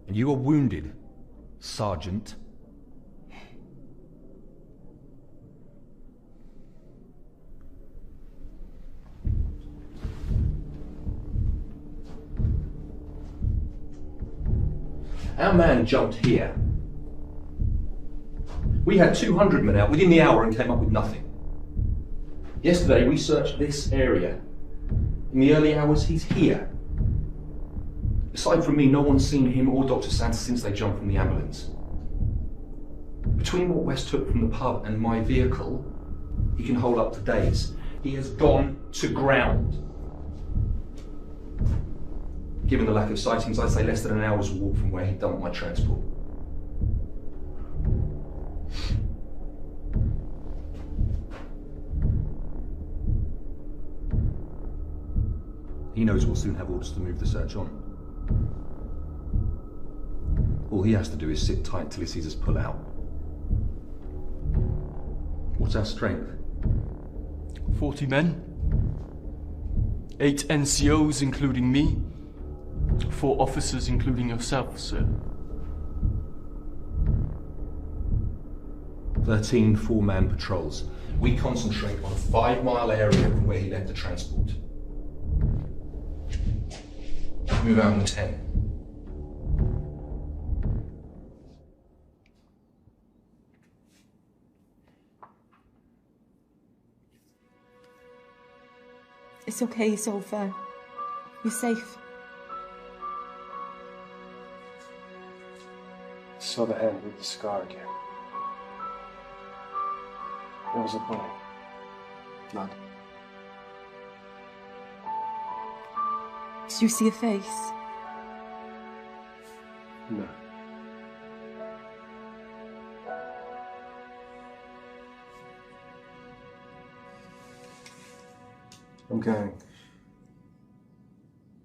L: And you are wounded, Sergeant. Our man jumped here. We had 200 men out within the hour and came up with nothing. Yesterday we searched this area. In the early hours, he's here. Aside from me, no one's seen him or Dr. Santa since they jumped from the ambulance. Between what West took from the pub and my vehicle, he can hold up to days. He has gone to ground. Given the lack of sightings, I'd say less than an hour's walk from where he dumped my transport. He knows we'll soon have orders to move the search on. All he has to do is sit tight till he sees us pull out. What's our strength?
O: 40 men. 8 NCOs, including me. 4 officers, including yourself, sir.
L: 13 4-man patrols. We concentrate on a 5-mile area from where he left the transport. Move out in 10.
I: It's okay, it's over. You're safe.
E: Saw the hand with the scar again. There was a bullet. Blood.
I: Did you see a face?
E: No. I'm going.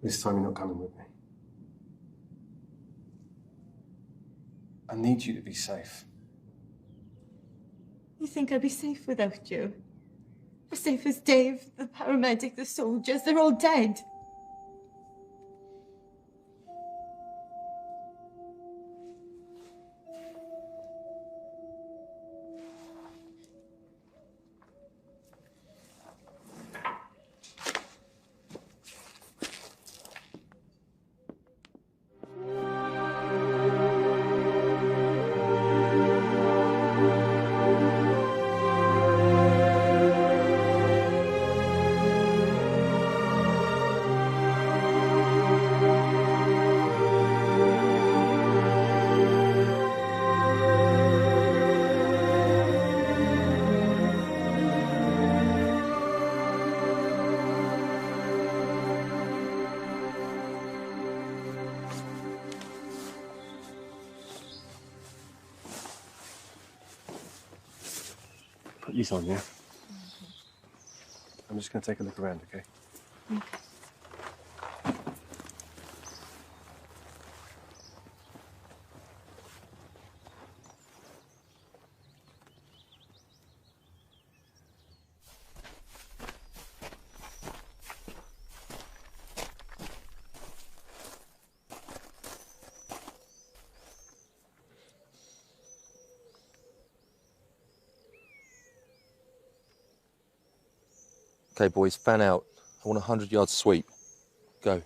E: This time you're not coming with me. I need you to be safe.
I: You think I'd be safe without you? As safe as Dave, the paramedic, the soldiers, they're all dead.
E: Put these on, yeah? I'm just going to take a look around, okay?
I: Okay.
L: Okay, boys, fan out. I want a 100-yard sweep. Go.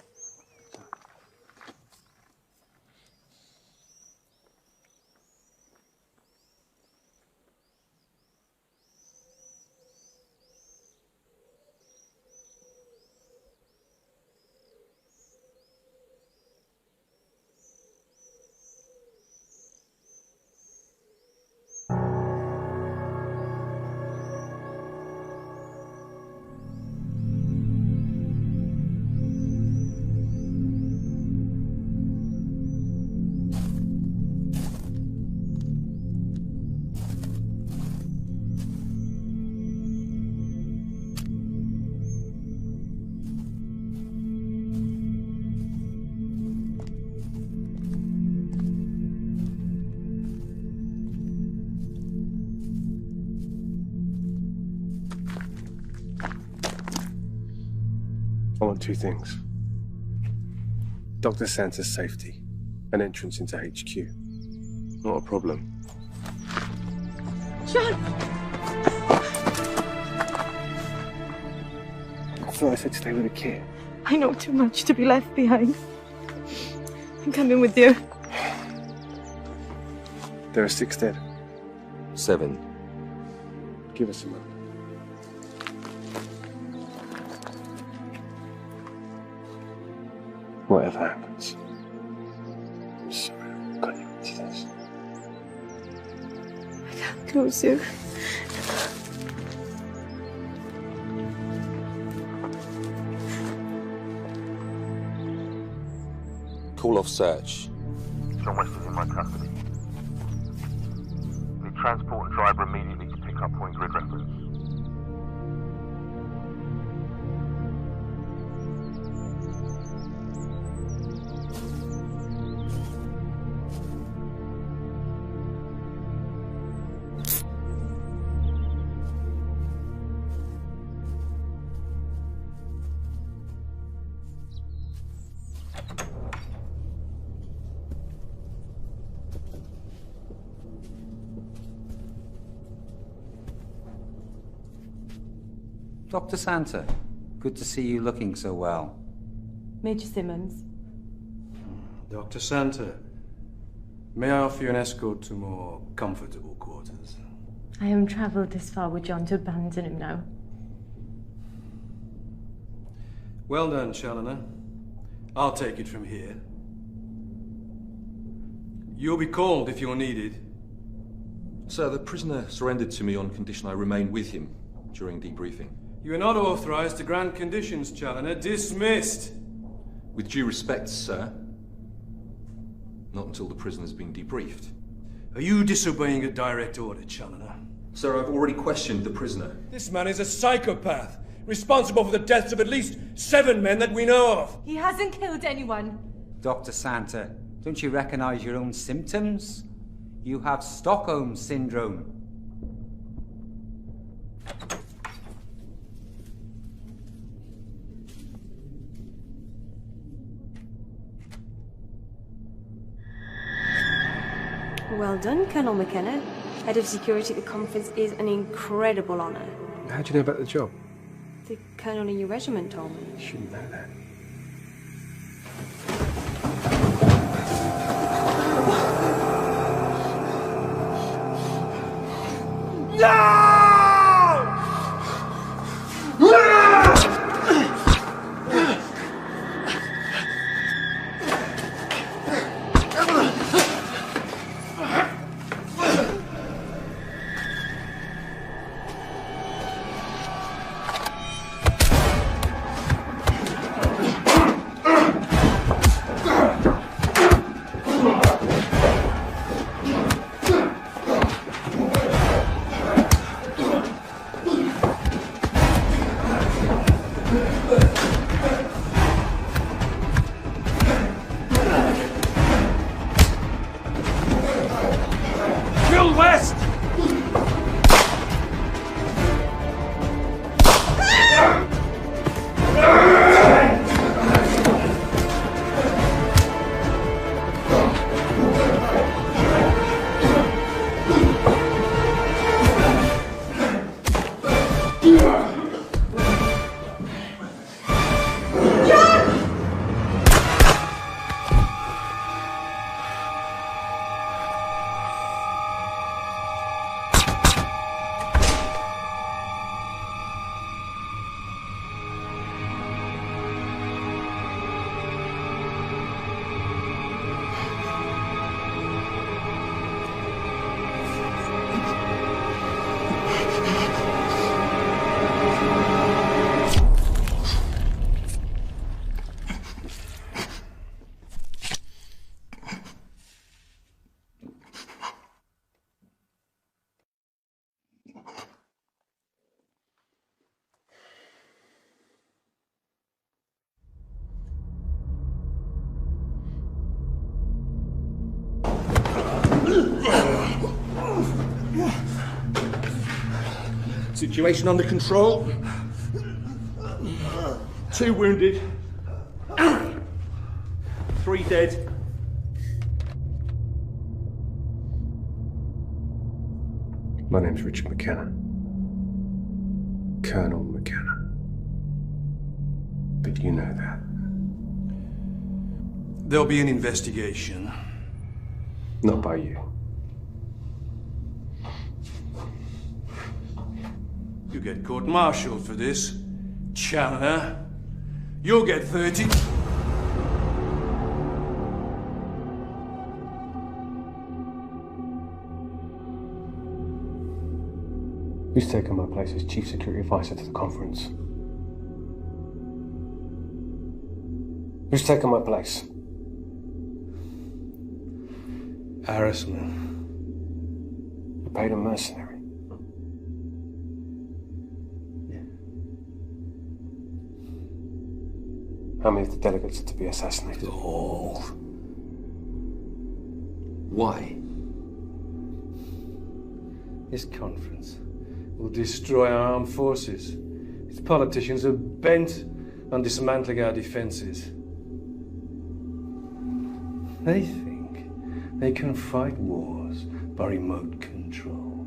E: I want two things. Dr. Santa's safety and entrance into HQ. Not a problem.
I: John!
E: I thought I said stay with the kid.
I: I know too much to be left behind. I'm coming with you.
E: There are 6 dead.
L: 7.
E: Give us a moment. Whatever happens, I'm sorry I got you into this.
I: I can't lose you.
L: Call off search.
B: John West is in my custody. Need transport and driver immediately to pick up point grid reference.
J: Dr. Santa, good to see you looking so well.
I: Major Simmons.
H: Dr. Santa, may I offer you an escort to more comfortable quarters?
I: I haven't travelled this far with John to abandon him now.
H: Well done, Challoner. I'll take it from here. You'll be called if you're needed.
L: Sir, the prisoner surrendered to me on condition I remain with him during debriefing.
H: You are not authorized to grant conditions, Challoner. Dismissed.
L: With due respect, sir, Not until the prisoner's been debriefed.
H: Are you disobeying a direct order, Challoner?
L: Sir, I've already questioned the prisoner.
H: This man is a psychopath, responsible for the deaths of at least 7 men that we know of.
I: He hasn't killed anyone.
J: Dr. Santa, don't you recognise your own symptoms? You have Stockholm Syndrome.
C: Well done, Colonel McKenna. Head of security at the conference is an incredible honour.
E: How do you know about the job?
C: The colonel in your regiment told me.
E: You shouldn't know that.
P: Situation under control.
H: 2 wounded. 3 dead.
E: My name's Richard McKenna. Colonel McKenna. But you know that.
H: There'll be an investigation.
E: Not by you.
H: You get court-martialed for this, Challoner. You'll get 30.
E: Who's taken my place as Chief Security Advisor to the conference? Who's taken my place?
H: Harrisman.
E: You paid a mercenary. How many of the delegates are to be assassinated?
H: All.
E: Why?
H: This conference will destroy our armed forces. Its politicians are bent on dismantling our defenses. They think they can fight wars by remote control.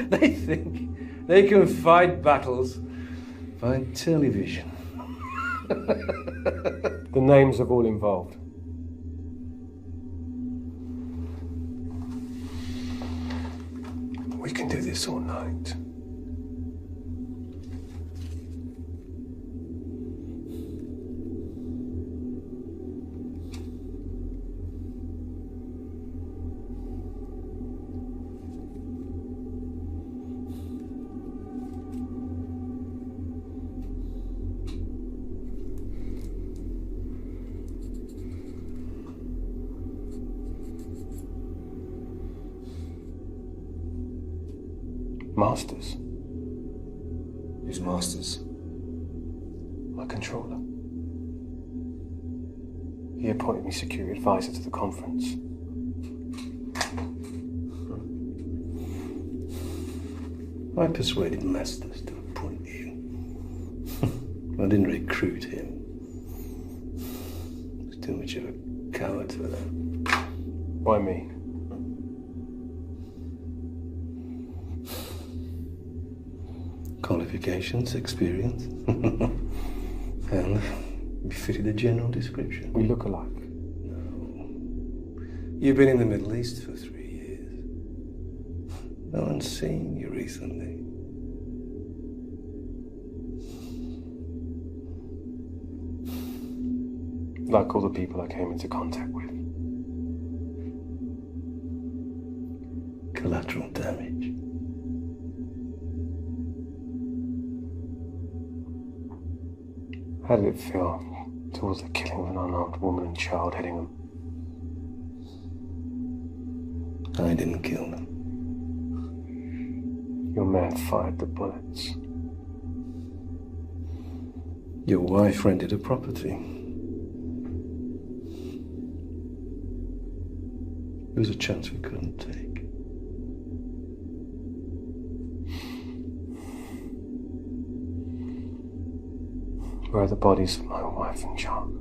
H: They think they can fight battles by television.
E: The names of all involved. We can do this all night. Masters?
L: Who's Masters?
E: My controller. He appointed me security advisor to the conference.
P: I persuaded Masters to appoint you. I didn't recruit him. He's too much of a coward for that.
E: Why me?
P: Qualifications, experience, and you fitted a general description.
E: We look alike.
P: You've been in the Middle East for 3 years. No one's seen you recently.
E: Like all the people I came into contact with.
P: Collateral damage.
E: How did it feel towards the killing of an unarmed woman and child heading them?
P: I didn't kill them.
E: Your man fired the bullets.
P: Your wife rented a property. It was a chance we couldn't take.
E: Where are the bodies of my wife and child?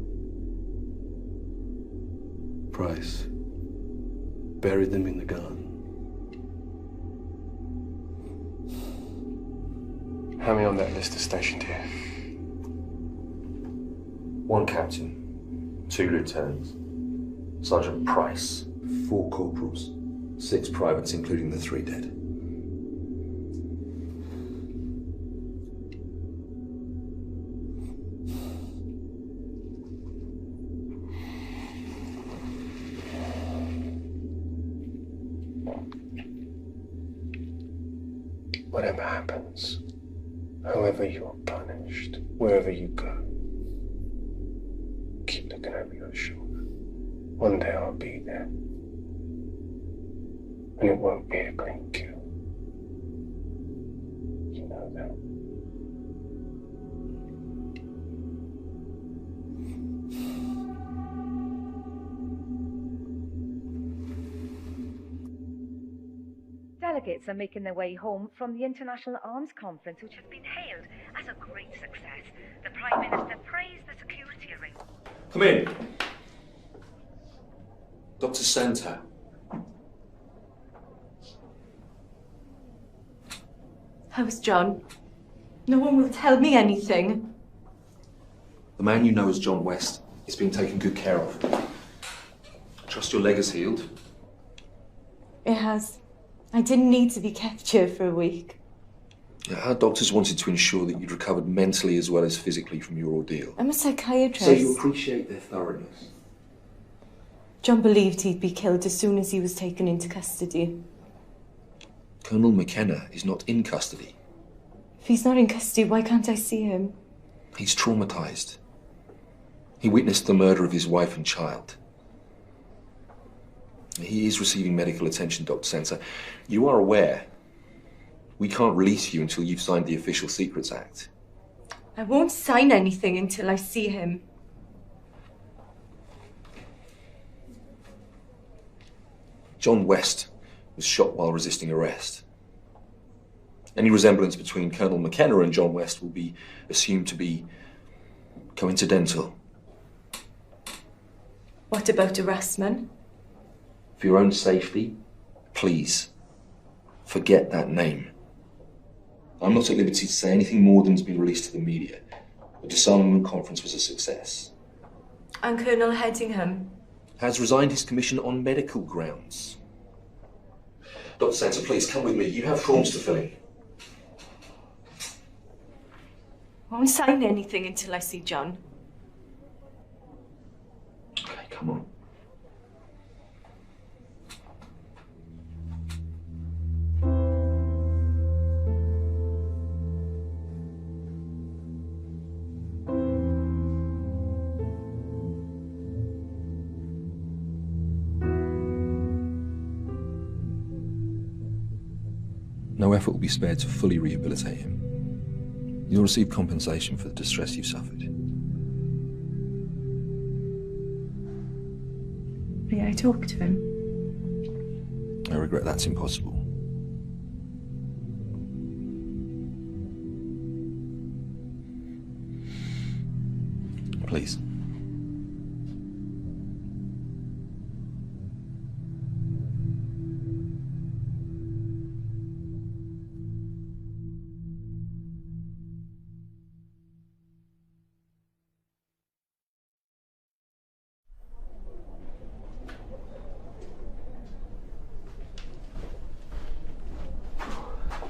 P: Price buried them in the garden.
E: How many on that list are stationed here?
L: 1 captain, 2 lieutenants, Sergeant Price, 4 corporals, 6 privates, including the 3 dead.
E: Whatever happens, however you're punished, wherever you go, keep looking over your shoulder. One day I'll be there. And it won't be a clean kill. You know that.
M: Delegates are making their way home from the International Arms Conference, which has been hailed as a great success. The Prime Minister praised the security arrangements.
L: Come in. Dr. Santa.
I: How's John? No one will tell me anything.
L: The man you know as John West is being taken good care of. I trust your leg has healed.
I: It has. I didn't need to be kept here for a week.
L: Our doctors wanted to ensure that you'd recovered mentally as well as physically from your ordeal.
I: I'm a psychiatrist.
L: So you appreciate their thoroughness.
I: John believed he'd be killed as soon as he was taken into custody.
L: Colonel McKenna is not in custody.
I: If he's not in custody, why can't I see him?
L: He's traumatized. He witnessed the murder of his wife and child. He is receiving medical attention, Dr. Santa. You are aware we can't release you until you've signed the Official Secrets Act.
I: I won't sign anything until I see him.
L: John West was shot while resisting arrest. Any resemblance between Colonel McKenna and John West will be assumed to be coincidental.
I: What about Erasmus?
L: For your own safety, please, forget that name. I'm not at liberty to say anything more than has been released to the media. The disarmament conference was a success.
I: And Colonel Headingham?
L: Has resigned his commission on medical grounds. Dr. Santa, please come with me. You have forms to fill in.
I: I won't sign anything until I see John.
L: Okay, come on. No effort will be spared to fully rehabilitate him. You'll receive compensation for the distress you've suffered.
I: May I talk to him?
L: I regret that's impossible. Please.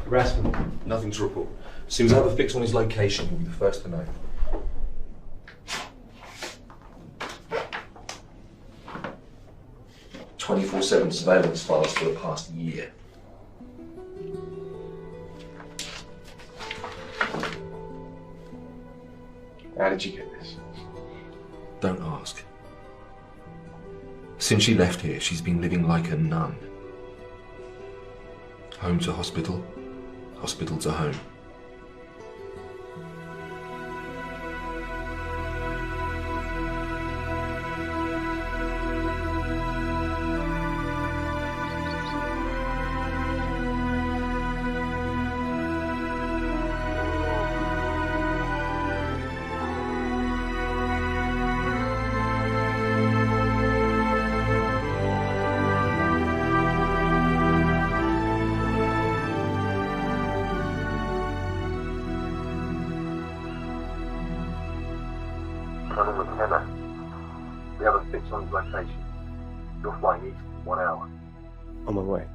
F: Harassment.
L: Nothing to report. As soon as I have a fix on his location, you'll be the first to know. "24/7 surveillance files for the past year."
E: How did you get this?
L: Don't ask. Since she left here, she's been living like a nun. Home to hospital, hospital to home.
E: We have a fix on his location. You're flying east in 1 hour. On my way.